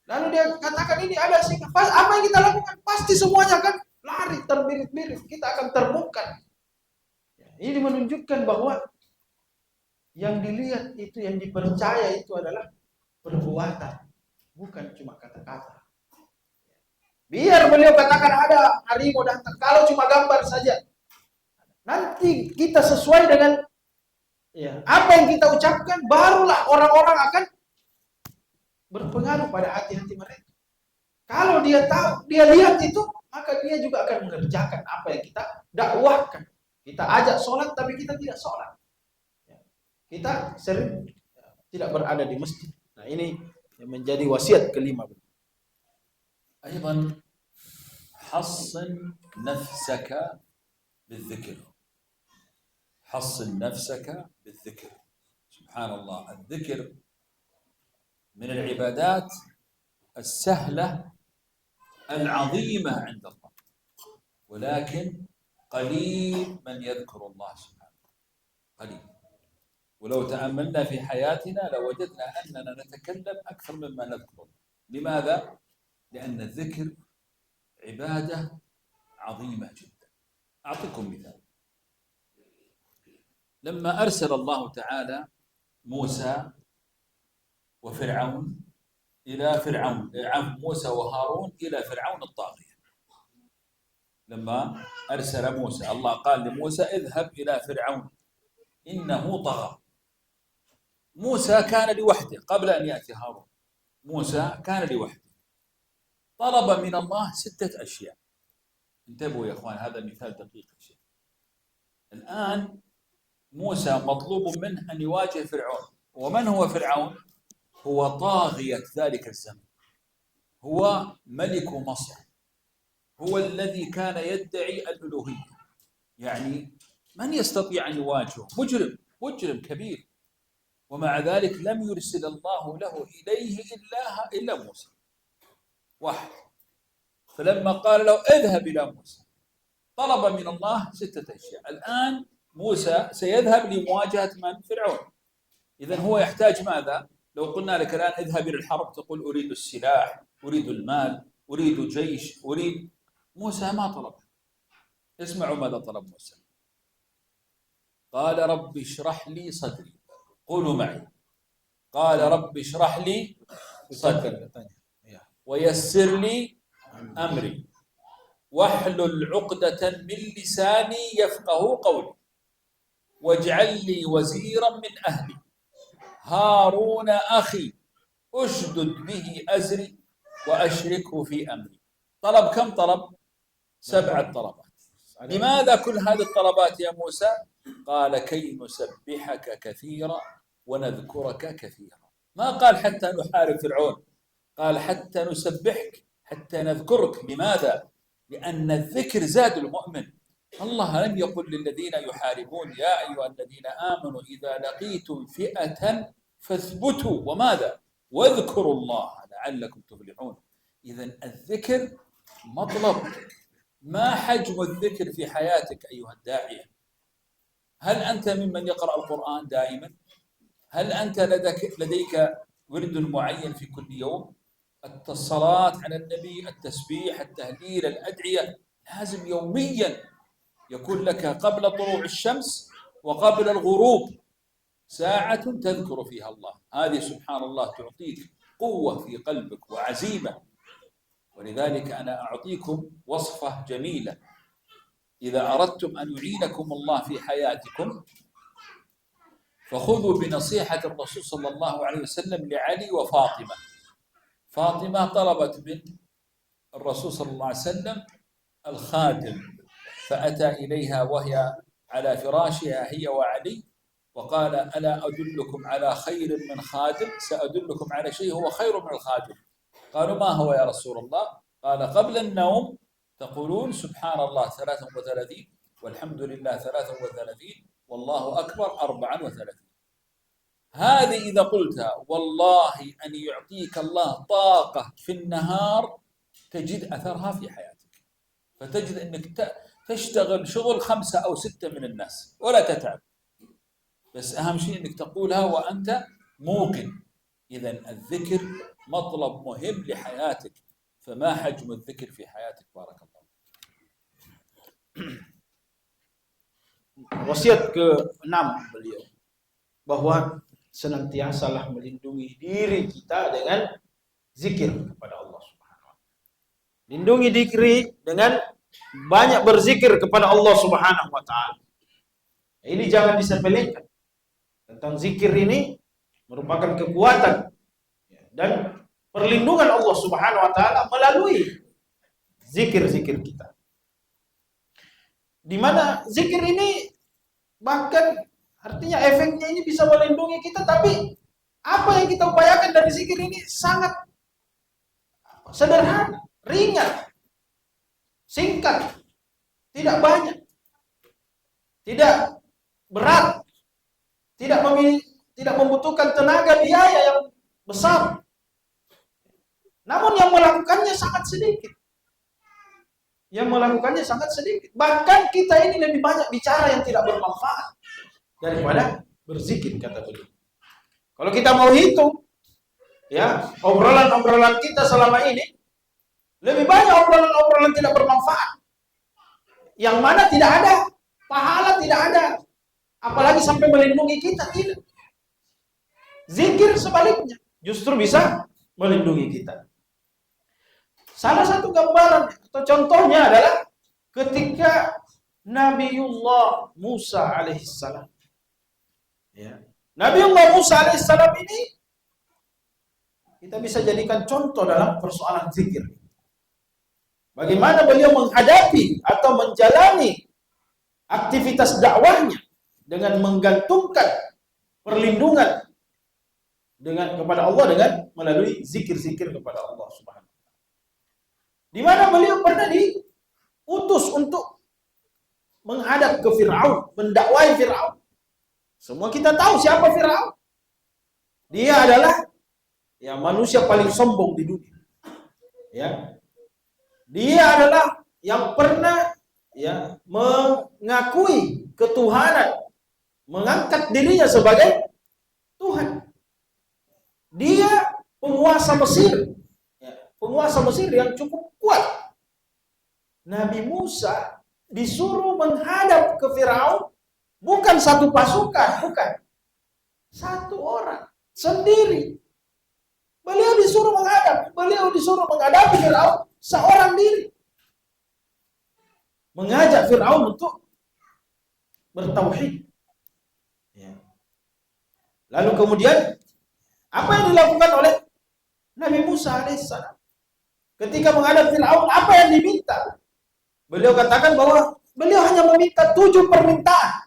lalu dia katakan ini ada singa. Apa yang kita lakukan? Pasti semuanya akan lari terbirit-birit, kita akan terbungkam. Ya, ini menunjukkan bahwa yang dilihat itu, yang dipercaya itu adalah perbuatan, bukan cuma kata-kata. Biar beliau katakan ada harimau datang, kalau cuma gambar saja, nanti kita sesuai dengan, ya, apa yang kita ucapkan, barulah orang-orang akan berpengaruh pada hati-hati mereka. Kalau dia tahu, dia lihat itu, maka dia juga akan mengerjakan apa yang kita dakwahkan. Kita ajak sholat, tapi kita tidak sholat. Kita sering tidak berada di masjid. Nah, ini yang menjadi wasiat kelima. أيضا حصن نفسك بالذكر. حصن نفسك بالذكر. سبحان الله، الذكر من العبادات السهلة العظيمة عند الله، ولكن قليل من يذكر الله سبحانه، قليل. ولو تأملنا في حياتنا لوجدنا أننا نتكلم أكثر مما نذكر. لماذا؟ لأن الذكر عبادة عظيمة جدا. أعطيكم مثال. لما أرسل الله تعالى موسى وفرعون إلى فرعون، موسى وهارون إلى فرعون الطاغية، لما أرسل موسى، الله قال لموسى اذهب إلى فرعون إنه طغى. موسى كان لوحده قبل أن يأتي هارون. موسى كان لوحده، طلب من الله 6 أشياء. انتبهوا يا أخوان، هذا مثال دقيق. الآن موسى مطلوب منه أن يواجه فرعون. ومن هو فرعون؟ هو طاغية ذلك الزمن، هو ملك مصر، هو الذي كان يدعي الألوهية. يعني من يستطيع أن يواجهه؟ مجرم كبير، ومع ذلك لم يرسل الله له إليه إلا موسى واحد. فلما قال له اذهب إلى موسى طلب من الله 6 أشياء. الآن موسى سيذهب لمواجهة من؟ فرعون. إذن هو يحتاج ماذا؟ لو قلنا لك الآن اذهب إلى الحرب تقول أريد السلاح، أريد المال، أريد جيش، أريد. موسى ما طلب. اسمعوا ماذا طلب موسى. قال رب اشرح لي صدري. قولوا معي. قال رب اشرح لي صدري ويسر لي أمري واحلل عقدة من لساني يفقه قولي واجعل لي وزيرا من أهلي هارون أخي أشدد به أزري وأشركه في أمري. طلب كم طلب؟ 7 طلبات. لماذا كل هذه الطلبات يا موسى؟ قال كي نسبحك كثيرا ونذكرك كثيرا. ما قال حتى نحارب فرعون، قال حتى نسبحك، حتى نذكرك. لماذا؟ لأن الذكر زاد المؤمن. الله لم يقل للذين يحاربون يا أيها الذين آمنوا إذا لقيتم فئة فاثبتوا وماذا؟ واذكروا الله لعلكم تفلحون. إذن الذكر مطلب. ما حجم الذكر في حياتك أيها الداعية؟ هل أنت ممن يقرأ القرآن دائما؟ هل أنت لديك ورد معين في كل يوم؟ الصلاة على النبي، التسبيح، التهليل، الأدعية، لازم يوميا يكون لك قبل طلوع الشمس وقبل الغروب ساعة تذكر فيها الله. هذه سبحان الله تعطيك قوة في قلبك وعزيمة. ولذلك أنا أعطيكم وصفة جميلة إذا أردتم أن يعينكم الله في حياتكم فخذوا بنصيحة الرسول صلى الله عليه وسلم لعلي وفاطمة. فاطمة طلبت من الرسول صلى الله عليه وسلم الخادم، فأتى إليها وهي على فراشها هي وعلي، وقال: ألا أدلكم على خير من خادم؟ سأدلكم على شيء هو خير من الخادم. قالوا: ما هو يا رسول الله؟ قال: قبل النوم تقولون سبحان الله 33 والحمد لله 33 والله أكبر 34. هذه إذا قلتها والله أن يعطيك الله طاقة في النهار تجد أثرها في حياتك، فتجد أنك تشتغل شغل 5 أو 6 من الناس ولا تتعب، بس أهم شيء أنك تقولها وأنت موقن. إذن الذكر مطلب مهم لحياتك، فما حجم الذكر في حياتك؟ بارك الله. Wasiat ke-6 beliau bahwa senantiasalah melindungi diri kita dengan zikir kepada Allah Subhanahu wa taala. Lindungi diri dengan banyak berzikir kepada Allah Subhanahu wa taala. Ini jangan disepelekan. Tentang zikir ini merupakan kekuatan dan perlindungan Allah Subhanahu wa taala melalui zikir-zikir kita. Di mana zikir ini bahkan artinya efeknya ini bisa melindungi kita, tapi apa yang kita upayakan dari zikir ini sangat sederhana, ringan, singkat, tidak banyak, tidak berat, tidak membutuhkan tenaga biaya yang besar. Namun yang melakukannya sangat sedikit. Bahkan kita ini lebih banyak bicara yang tidak bermanfaat daripada berzikir, kata beliau. Kalau kita mau hitung, ya, obrolan-obrolan kita selama ini, lebih banyak obrolan-obrolan tidak bermanfaat. Yang mana tidak ada, pahala tidak ada. Apalagi sampai melindungi kita, tidak. Zikir sebaliknya, justru bisa melindungi kita. Salah satu gambaran atau contohnya adalah ketika Nabiullah Musa alaihissalam. Ya. Nabiullah Musa alaihissalam ini kita bisa jadikan contoh dalam persoalan zikir. Bagaimana beliau menghadapi atau menjalani aktivitas dakwahnya dengan menggantungkan perlindungan kepada Allah dengan melalui zikir-zikir kepada Allah Subhanahu. Di mana beliau pernah diutus untuk menghadap ke Fir'aun, mendakwai Fir'aun. Semua kita tahu siapa Fir'aun. Dia adalah manusia paling sombong di dunia. Ya. Dia adalah yang pernah mengakui ketuhanan, mengangkat dirinya sebagai Tuhan. Dia penguasa Mesir. Penguasa Mesir yang cukup kuat. Nabi Musa disuruh menghadap ke Firaun bukan satu pasukan, bukan. Satu orang sendiri. Beliau disuruh menghadapi Firaun seorang diri. Mengajak Firaun untuk bertauhid. Ya. Lalu kemudian apa yang dilakukan oleh Nabi Musa alaihissalam? Ketika menghadap Fir'aun, apa yang diminta? Beliau katakan bahwa beliau hanya meminta 7 permintaan.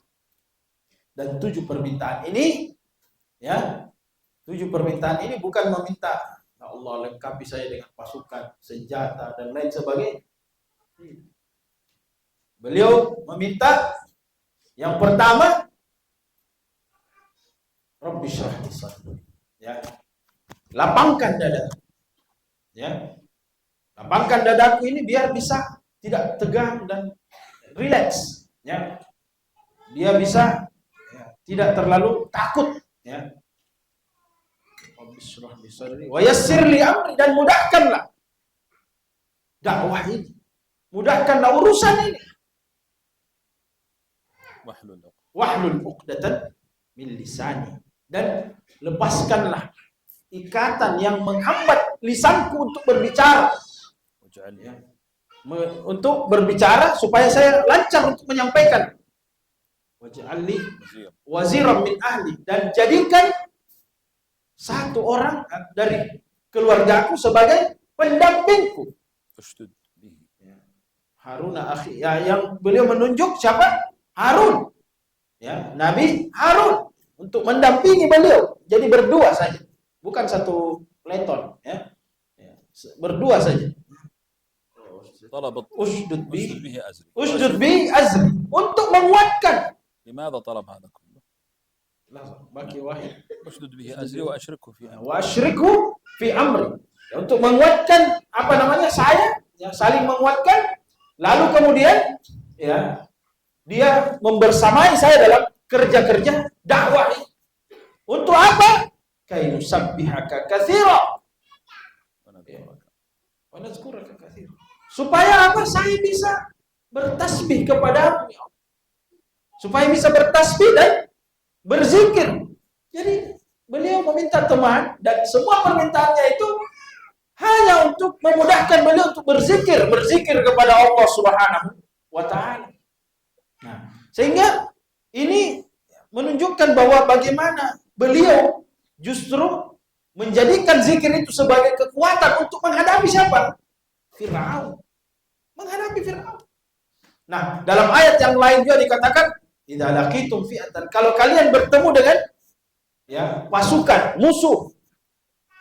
Dan 7 permintaan ini, 7 permintaan ini bukan meminta, ya Allah lengkapi saya dengan pasukan, senjata, dan lain sebagainya. Beliau meminta yang pertama, Rabbi syrah li sadri. Ya. Lapangkan dada. Ya. Lapangkan dadaku ini biar bisa tidak tegang dan rileks, ya. Dia bisa tidak terlalu takut, ya. Wa yassir li amri, dan mudahkanlah dakwah ini. Mudahkanlah urusan ini. Wahlul 'uqdatan min lisani, dan lepaskanlah ikatan yang menghambat lisanku untuk berbicara. Ya. untuk berbicara supaya saya lancar untuk menyampaikan. Waj'alni waziran min ahli, dan jadikan satu orang dari keluargaku sebagai pendampingku. Harun akhi, ya, yang beliau menunjuk siapa? Harun. Ya, Nabi Harun untuk mendampingi beliau. Jadi berdua saja, bukan satu peleton, ya. Berdua saja. Ushdud bi azri, untuk menguatkan. لماذا طلب هذا كله؟ Baki wahid. أشدد به أزري وأشركه في أمري. وأشركه في أمري. Untuk menguatkan apa namanya saya, ya, saling menguatkan. Lalu kemudian ya dia membersamai saya dalam kerja-kerja dakwah. Untuk apa? Kay nusabbihaka katsira wa nazkuraka katsira. Supaya apa? Saya bisa bertasbih kepadamu. Supaya bisa bertasbih dan berzikir. Jadi beliau meminta teman, dan semua permintaannya itu hanya untuk memudahkan beliau untuk berzikir kepada Allah Subhanahu wa taala. Nah, sehingga ini menunjukkan bahwa bagaimana beliau justru menjadikan zikir itu sebagai kekuatan untuk menghadapi siapa? Firaun. Menghadapi Firaun. Nah, dalam ayat yang lain juga dikatakan, idza laqitum fi'atan, kalau kalian bertemu dengan ya pasukan musuh,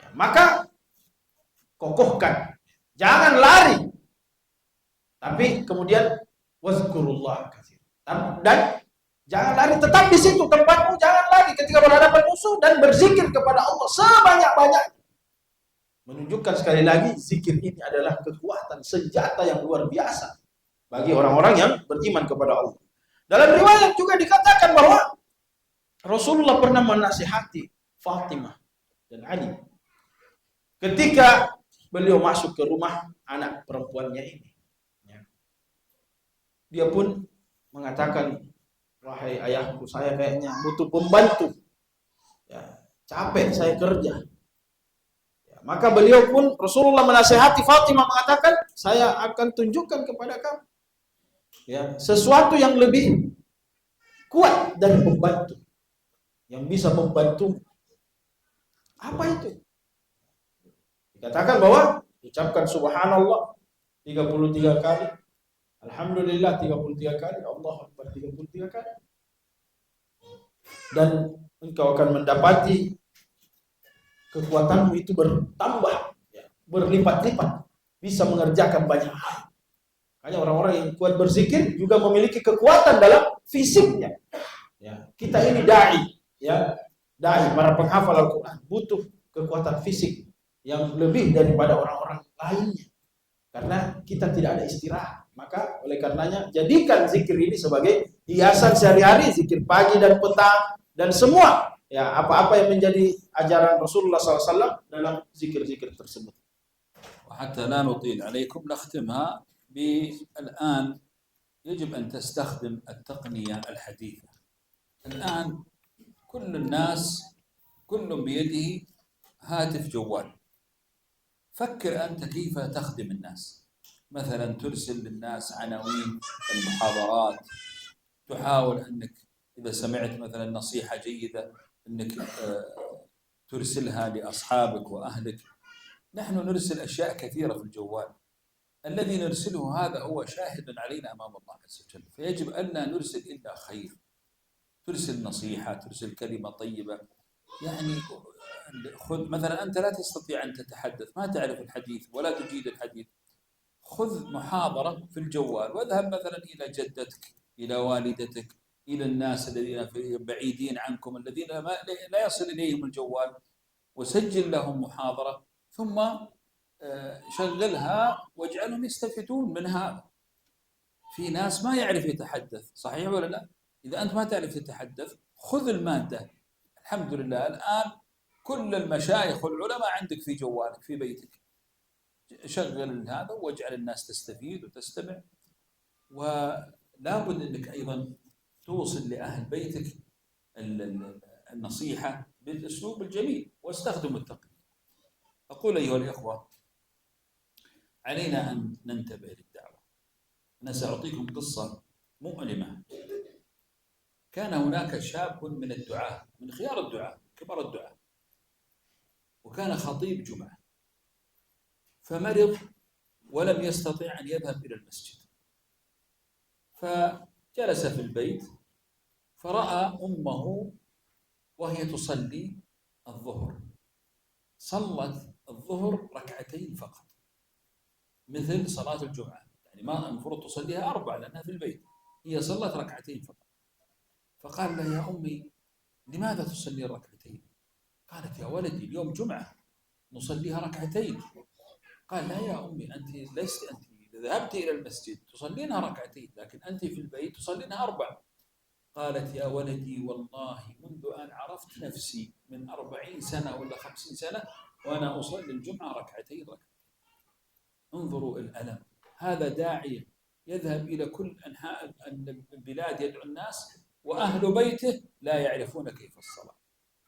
ya, maka kokohkan, jangan lari, tapi kemudian wazkurullah katsiran, dan jangan lari, tetap di situ tempatmu, jangan lari ketika berhadapan musuh, dan berzikir kepada Allah sebanyak-banyak. Menunjukkan sekali lagi zikir ini adalah kekuatan, senjata yang luar biasa bagi orang-orang yang beriman kepada Allah. Dalam riwayat juga dikatakan bahwa Rasulullah pernah menasihati Fatimah dan Ali ketika beliau masuk ke rumah anak perempuannya ini. Dia pun mengatakan, wahai ayahku, saya kayaknya butuh pembantu. Ya, capek saya kerja. Ya, maka beliau pun, Rasulullah menasihati Fatimah, mengatakan, saya akan tunjukkan kepada kamu ya sesuatu yang lebih kuat dari pembantu, yang bisa membantu. Apa itu? Dikatakan bahwa ucapkan subhanallah 33 kali, alhamdulillah 33 kali, Allahu akbar 33 kali, dan engkau akan mendapati kekuatanmu itu bertambah, ya, berlipat-lipat, bisa mengerjakan banyak hal. Hanya orang-orang yang kuat berzikir juga memiliki kekuatan dalam fisiknya. Ya, kita ini dai, ya, dai, para penghafal Al-Quran butuh kekuatan fisik yang lebih daripada orang-orang lainnya, karena kita tidak ada istirahat. Maka oleh karenanya jadikan zikir ini sebagai hiasan sehari-hari, zikir pagi dan petang, dan semua ya apa-apa yang menjadi ajaran Rasulullah SAW dalam zikir-zikir tersebut. وحتى لا نطيل عليكم نختمها الآن يجب أن تستخدم التقنية الحديثة. الآن كل الناس كل بيده هاتف جوال. فكر أنت كيف تخدم الناس. مثلا ترسل للناس عناوين المحاضرات، تحاول أنك إذا سمعت مثلا نصيحة جيدة أنك ترسلها لأصحابك وأهلك. نحن نرسل أشياء كثيرة في الجوال، الذي نرسله هذا هو شاهد علينا أمام الله عز وجل، فيجب أن لا نرسل إلا خير. ترسل نصيحة، ترسل كلمة طيبة. يعني خذ مثلا أنت لا تستطيع أن تتحدث، ما تعرف الحديث ولا تجيد الحديث، خذ محاضرة في الجوال واذهب مثلا إلى جدتك، إلى والدتك، إلى الناس الذين بعيدين عنكم، الذين لا يصل إليهم الجوال، وسجل لهم محاضرة ثم شغلها واجعلهم يستفيدون من هذا. في ناس ما يعرف يتحدث، صحيح ولا لا؟ إذا أنت ما تعرف تتحدث خذ المادة. الحمد لله الآن كل المشايخ والعلماء عندك في جوالك في بيتك، شغل هذا واجعل الناس تستفيد وتستمع. ولا بد أنك أيضا توصل لأهل بيتك النصيحة بالأسلوب الجميل واستخدم التقنية. أقول أيها الإخوة، علينا أن ننتبه للدعوة، أنا سأعطيكم قصة مؤلمة. كان هناك شاب من الدعاة، من خيار الدعاة، كبار الدعاة، وكان خطيب جمعة، فمرض ولم يستطع أن يذهب إلى المسجد، فجلس في البيت فرأى أمه وهي تصلي الظهر، صلت الظهر ركعتين فقط مثل صلاة الجمعة، يعني ما المفروض تصليها 4 لأنها في البيت، هي صلت ركعتين فقط. فقال لها: يا أمي لماذا تصلي ركعتين؟ قالت: يا ولدي اليوم جمعة نصليها ركعتين. قال: لا يا أمي، أنت إذا ذهبت إلى المسجد تصلينها ركعتين، لكن أنت في البيت تصلينها 4. قالت: يا ولدي والله منذ أن عرفت نفسي من 40 سنة ولا 50 سنة وأنا أصلي الجمعة ركعتين. انظروا الألم. هذا داعية يذهب إلى كل أنحاء البلاد يدعو الناس، وأهل بيته لا يعرفون كيف الصلاة.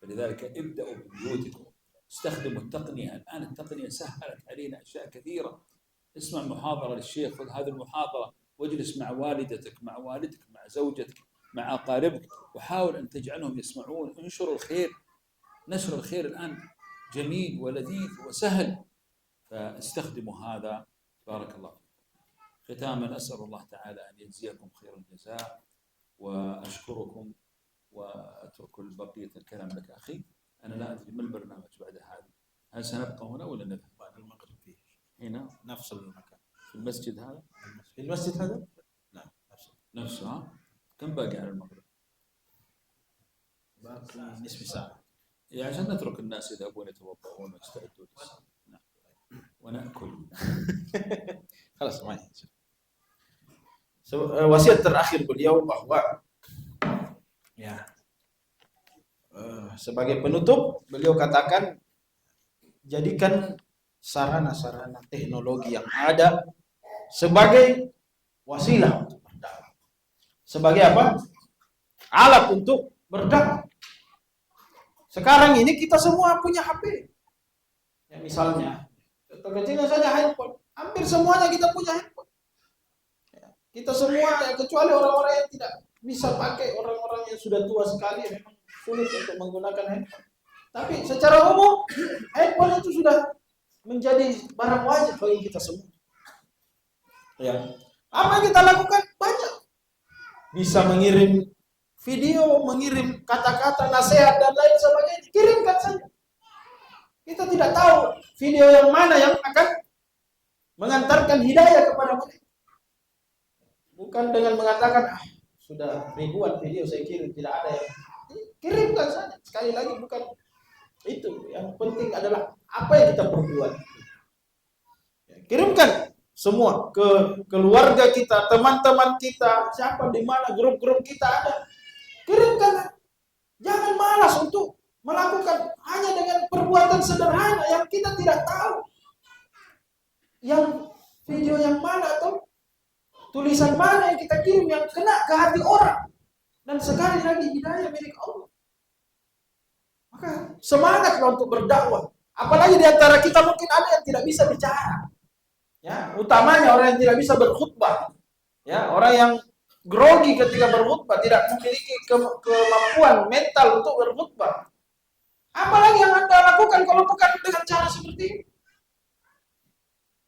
فلذلك ابدأوا ببيوتكم، استخدموا التقنية. الآن التقنية سهلت علينا أشياء كثيرة. اسمع محاضرة للشيخ، خذ هذه المحاضرة واجلس مع والدتك، مع والدك، مع زوجتك، مع أقاربك، وحاول أن تجعلهم يسمعون. انشروا الخير. نشر الخير الآن جميل ولذيذ وسهل، فاستخدموا هذا. بارك الله فيكم. ختاما أسأل الله تعالى أن يجزيكم خير الجزاء، وأشكركم وأترك بقية الكلام لك أخي. أنا لا أدري ما البرنامج بعد هذا، هل سنبقى هنا ولا نذهب؟ بعد المغرب فيه هنا نفس المكان في المسجد هذا؟ في المسجد هذا؟ نعم نفسه. ها؟ كم باقي على المغرب؟ باقي نصف ساعة، يعني عشان نترك الناس يذهبون يتوضؤون ويستعدون للصلاة. نعم. ونأكل. خلاص ما يصير. Wasiat terakhir beliau bahwa ya sebagai penutup beliau katakan, jadikan sarana-sarana teknologi yang ada sebagai wasilah untuk berdakwah. Sebagai apa? Alat untuk berdakwah. Sekarang ini kita semua punya HP. Ya, misalnya, kecilnya saja handphone. Hampir semuanya kita punya handphone. Ya, kita semua, ya, kecuali orang-orang yang tidak bisa pakai, orang-orang yang sudah tua sekali, memang sulit untuk menggunakan handphone. Tapi secara umum, handphone itu sudah menjadi barang wajib bagi kita semua. Ya. Apa yang kita lakukan? Banyak. Bisa mengirim video, mengirim kata-kata, nasihat, dan lain sebagainya. Kirimkan saja. Kita tidak tahu video yang mana yang akan mengantarkan hidayah kepada mereka. Bukan dengan mengatakan, sudah ribuan video saya kirim, tidak ada yang. Kirimkan saja. Sekali lagi, bukan itu. Yang penting adalah apa yang kita perbuat. Kirimkan semua ke keluarga kita, teman-teman kita, siapa di mana, grup-grup kita ada. Kirimkan. Jangan malas untuk melakukan hanya dengan perbuatan sederhana yang kita tidak tahu. Yang video yang mana atau tulisan mana yang kita kirim yang kena ke hati orang. Dan sekali lagi hidayah milik Allah. Maka semangatlah untuk berdakwah. Apalagi di antara kita mungkin ada yang tidak bisa bicara. Ya, utamanya orang yang tidak bisa berkhutbah. Ya, orang yang grogi ketika berkhutbah, tidak memiliki kemampuan mental untuk berkhutbah. Apalagi yang Anda lakukan kalau bukan dengan cara seperti ini?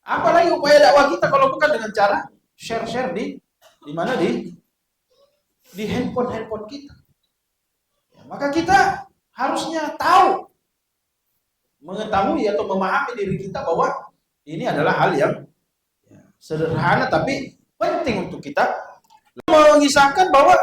Apalagi upaya dakwah kita kalau bukan dengan cara share-share di mana di handphone kita. Ya, maka kita harusnya mengetahui atau memahami diri kita bahwa ini adalah hal yang sederhana tapi penting untuk kita mengisahkan bahwa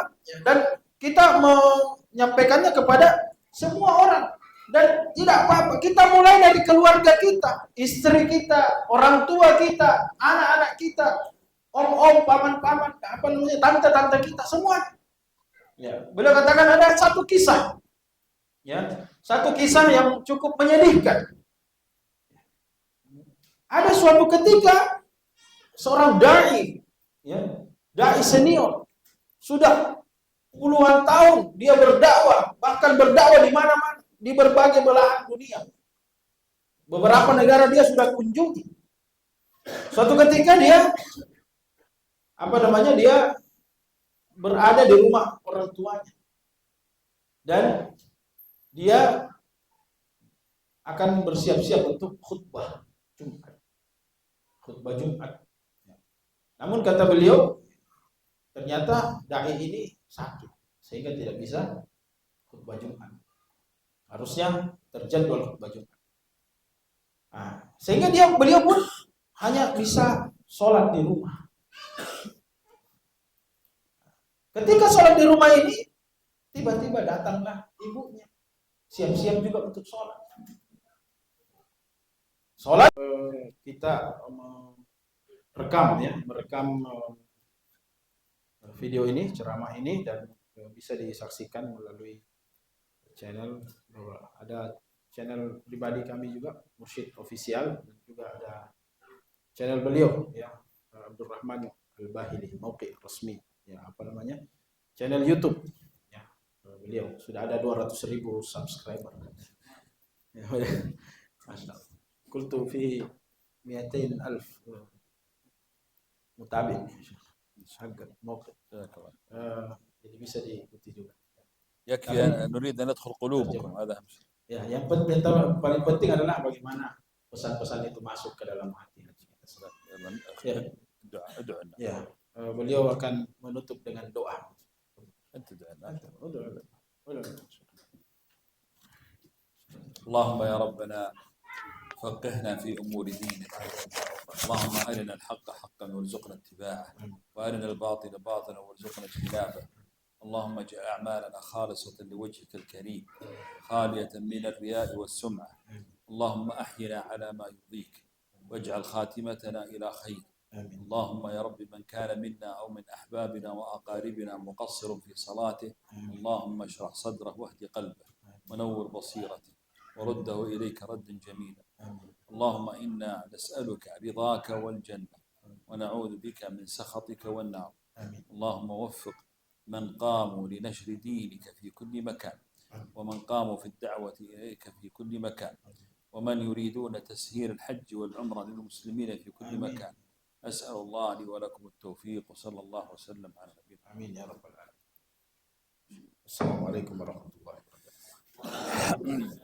dan kita menyampaikannya kepada semua orang. Dan tidak apa-apa, kita mulai dari keluarga kita, istri kita, orang tua kita, anak-anak kita, om-om, paman-paman, tante-tante kita, semua. Ya, beliau katakan ada satu kisah. Ya, satu kisah yang cukup menyedihkan. Ada suatu ketika seorang dai, ya, dai senior, sudah puluhan tahun dia berdakwah, bahkan berdakwah di mana-mana, di berbagai belahan dunia. Beberapa negara dia sudah kunjungi. Suatu ketika dia dia berada di rumah orang tuanya dan dia akan bersiap-siap untuk khutbah Jumat. Khutbah Jumat. Namun kata beliau, ternyata dai ini sakit sehingga tidak bisa khutbah Jumat. Harusnya terjadwal khutbah Jumat. Nah, sehingga beliau pun hanya bisa sholat di rumah. Ketika sholat di rumah ini, tiba-tiba datanglah ibunya, siap-siap juga untuk sholat. Sholat kita merekam video ini, ceramah ini, dan bisa disaksikan melalui channel, ada channel pribadi kami juga, Mursyid Official, dan juga ada channel beliau ya, Abdurrahman Al-Bahili, Mauqi resmi ya, channel YouTube ya, beliau sudah ada 200.000 subscriber ya. Masya Allah. Kultu fi 200,000 mutabi agak Mauqi. Jadi bisa diikuti juga. يكفي أن نريد أن ندخل قلوبكم هذا أهم شيء. Ya, yang paling penting adalah bagaimana pesan-pesan itu masuk ke dalam hati. Ya, beliau akan menutup dengan doa. اللهم يا ربنا فقهنا في أمور دينك، اللهم أرنا الحق حقا وارزقنا اتباعه، وأرنا الباطل باطلا وارزقنا اجتنابه. اللهم اجعل أعمالنا خالصة لوجهك الكريم خالية من الرياء والسمعة. اللهم أحينا على ما يرضيك واجعل خاتمتنا إلى خير. اللهم يا رب من كان منا أو من أحبابنا وأقاربنا مقصر في صلاته، اللهم اشرح صدره واهد قلبه ونور بصيرته ورده إليك ردا جميلا. اللهم إنا نسألك رضاك والجنة ونعوذ بك من سخطك والنار. اللهم وفق من قاموا لنشر دينك في كل مكان، ومن قاموا في الدعوة إليك في كل مكان، ومن يريدون تسهيل الحج والعمرة للمسلمين في كل مكان. أسأل الله لي ولكم التوفيق، وصلى الله وسلم على نبينا. آمين يا رب العالمين. السلام عليكم ورحمة الله وبركاته.